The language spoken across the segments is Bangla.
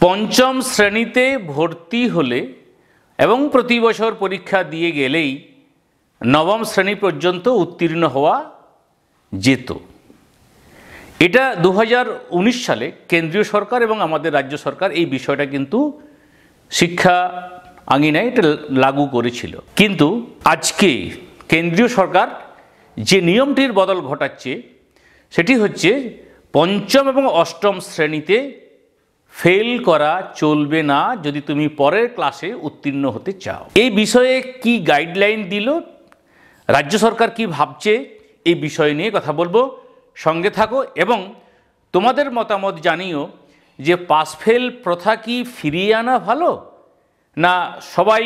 পঞ্চম শ্রেণীতে ভর্তি হলে এবং প্রতি বছর পরীক্ষা দিয়ে গেলেই নবম শ্রেণী পর্যন্ত উত্তীর্ণ হওয়া যেত। এটা 2019 সালে কেন্দ্রীয় সরকার এবং আমাদের রাজ্য সরকার এই বিষয়টা কিন্তু শিক্ষা আঙিনায় এটা লাগু করেছিল। কিন্তু আজকে কেন্দ্রীয় সরকার যে নিয়মটির বদল ঘটাচ্ছে সেটি হচ্ছে পঞ্চম এবং অষ্টম শ্রেণীতে ফেল করা চলবে না যদি তুমি পরের ক্লাসে উত্তীর্ণ হতে চাও। এই বিষয়ে কি গাইডলাইন দিল, রাজ্য সরকার কি ভাবছে, এই বিষয় নিয়ে কথা বলবো। সঙ্গে থাকো এবং তোমাদের মতামত জানিও যে পাস ফেল প্রথা কি ফিরিয়ে আনা ভালো, না সবাই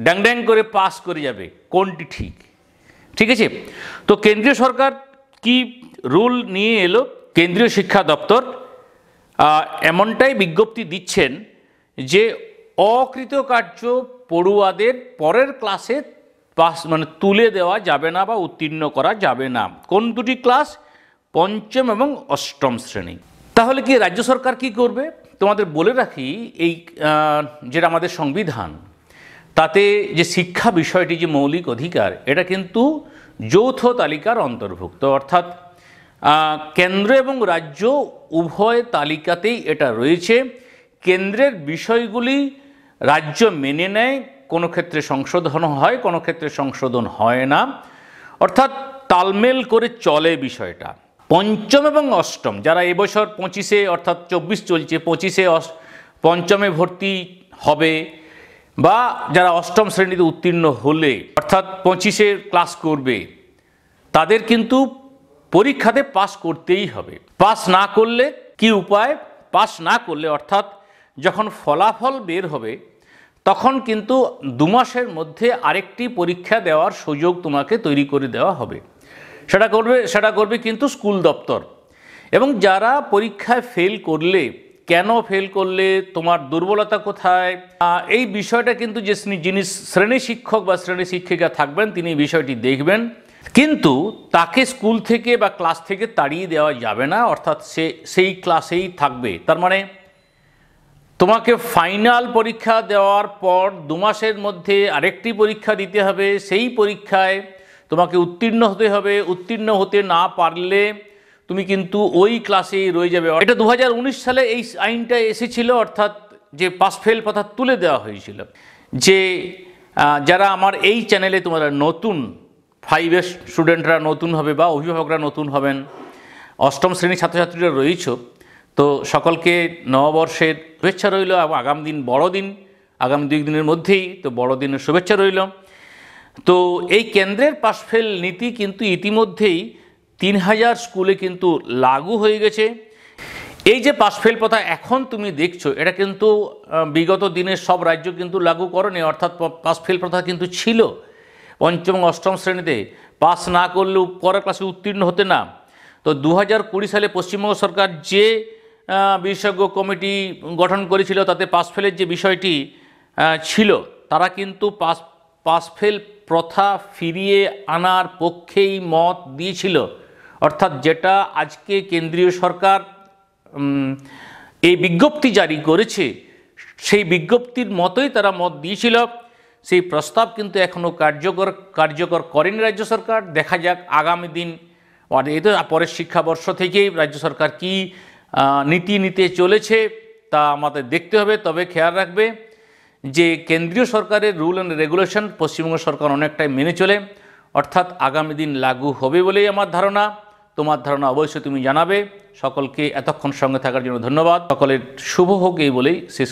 ড্যাং ড্যাং করে পাস করে যাবে, কোনটি ঠিক? ঠিক আছে, তো কেন্দ্রীয় সরকার কি রুল নিয়ে এলো? কেন্দ্রীয় শিক্ষা দপ্তর এমনটাই বিজ্ঞপ্তি দিচ্ছেন যে অকৃতকার্য পড়ুয়াদের পরের ক্লাসে পাস তুলে দেওয়া যাবে না বা উত্তীর্ণ করা যাবে না। কোন দুটি ক্লাস? পঞ্চম এবং অষ্টম শ্রেণী। তাহলে কি রাজ্য সরকার কি করবে? তোমাদের বলে রাখি, এই যেটা আমাদের সংবিধান, তাতে যে শিক্ষা বিষয়টি যে মৌলিক অধিকার, এটা কিন্তু যৌথ তালিকার অন্তর্ভুক্ত, অর্থাৎ কেন্দ্র এবং রাজ্য উভয় তালিকাতেই এটা রয়েছে। কেন্দ্রের বিষয়গুলি রাজ্য মেনে নেয়, কোনো ক্ষেত্রে সংশোধন হয়, কোনো ক্ষেত্রে সংশোধন হয় না, অর্থাৎ তালমেল করে চলে বিষয়টা। পঞ্চম এবং অষ্টম যারা এবছর 25-এ অর্থাৎ 24 চলছে, 25-এ পঞ্চমে ভর্তি হবে বা যারা অষ্টম শ্রেণীতে উত্তীর্ণ হলে অর্থাৎ 25-এ ক্লাস করবে, তাদের কিন্তু পরীক্ষাতে পাস করতেই হবে। পাস না করলে কি উপায়? পাস না করলে অর্থাৎ যখন ফলাফল বের হবে তখন কিন্তু 2 মাসের মধ্যে আরেকটি পরীক্ষা দেওয়ার সুযোগ তোমাকে তৈরি করে দেওয়া হবে। সেটা করবে কিন্তু স্কুল দপ্তর। এবং যারা পরীক্ষায় ফেল করলে, কেন ফেল করলে, তোমার দুর্বলতা কোথায়, এই বিষয়টা কিন্তু যিনি শ্রেণী শিক্ষক বা শ্রেণী শিক্ষিকা থাকবেন তিনি বিষয়টি দেখবেন। কিন্তু তাকে স্কুল থেকে বা ক্লাস থেকে তাড়িয়ে দেওয়া যাবে না, অর্থাৎ সেই ক্লাসেই থাকবে। তার মানে তোমাকে ফাইনাল পরীক্ষা দেওয়ার পর 2 মাসের মধ্যে আরেকটি পরীক্ষা দিতে হবে, সেই পরীক্ষায় তোমাকে উত্তীর্ণ হতে হবে। উত্তীর্ণ হতে না পারলে তুমি কিন্তু ওই ক্লাসেই রয়ে যাবে। এটা 2019 সালে এই আইনটা এসেছিল, অর্থাৎ যে পাস ফেল প্রথা তুলে দেওয়া হয়েছিল। যে যারা আমার এই চ্যানেলে তোমরা নতুন 5-এর স্টুডেন্টরা নতুন হবে বা অভিভাবকরা নতুন হবেন, অষ্টম শ্রেণীর ছাত্রছাত্রীরা রয়েছ, তো সকলকে নববর্ষের শুভেচ্ছা রইল। এবং আগামী দিন বড়দিন, আগামী 2 দিনের মধ্যেই তো বড়দিনের শুভেচ্ছা রইল। তো এই কেন্দ্রের পাস ফেল নীতি কিন্তু ইতিমধ্যেই 3000 স্কুলে কিন্তু লাগু হয়ে গেছে। এই যে পাস ফেল প্রথা এখন তুমি দেখছো, এটা কিন্তু বিগত দিনের সব রাজ্য কিন্তু লাগু করেনি, অর্থাৎ পাস ফেল প্রথা কিন্তু ছিল। পঞ্চম অষ্টম শ্রেণীতে পাস না করলেও পরের ক্লাসে উত্তীর্ণ হতে না। তো 2020 সালে পশ্চিমবঙ্গ সরকার যে বিশেষজ্ঞ কমিটি গঠন করেছিল, তাতে পাস ফেলের যে বিষয়টি ছিল, তারা কিন্তু পাস ফেল প্রথা ফিরিয়ে আনার পক্ষেই মত দিয়েছিল। অর্থাৎ যেটা আজকে কেন্দ্রীয় সরকার এই বিজ্ঞপ্তি জারি করেছে, সেই বিজ্ঞপ্তির মতোই তারা মত দিয়েছিল। সেই প্রস্তাব কিন্তু এখনও কার্যকর করেনি রাজ্য সরকার। দেখা যাক আগামী দিন, এই তো পরের শিক্ষাবর্ষ থেকেই রাজ্য সরকার কি নীতি নিতে চলেছে তা আমাদের দেখতে হবে। তবে খেয়াল রাখবে যে কেন্দ্রীয় সরকারের রুল অ্যান্ড রেগুলেশন পশ্চিমবঙ্গ সরকার অনেকটাই মেনে চলে, অর্থাৎ আগামী দিন লাগু হবে বলেই আমার ধারণা। তোমার ধারণা অবশ্যই তুমি জানাবে। সকলকে এতক্ষণ সঙ্গে থাকার জন্য ধন্যবাদ। সকলের শুভ হোক এই বলেই শেষ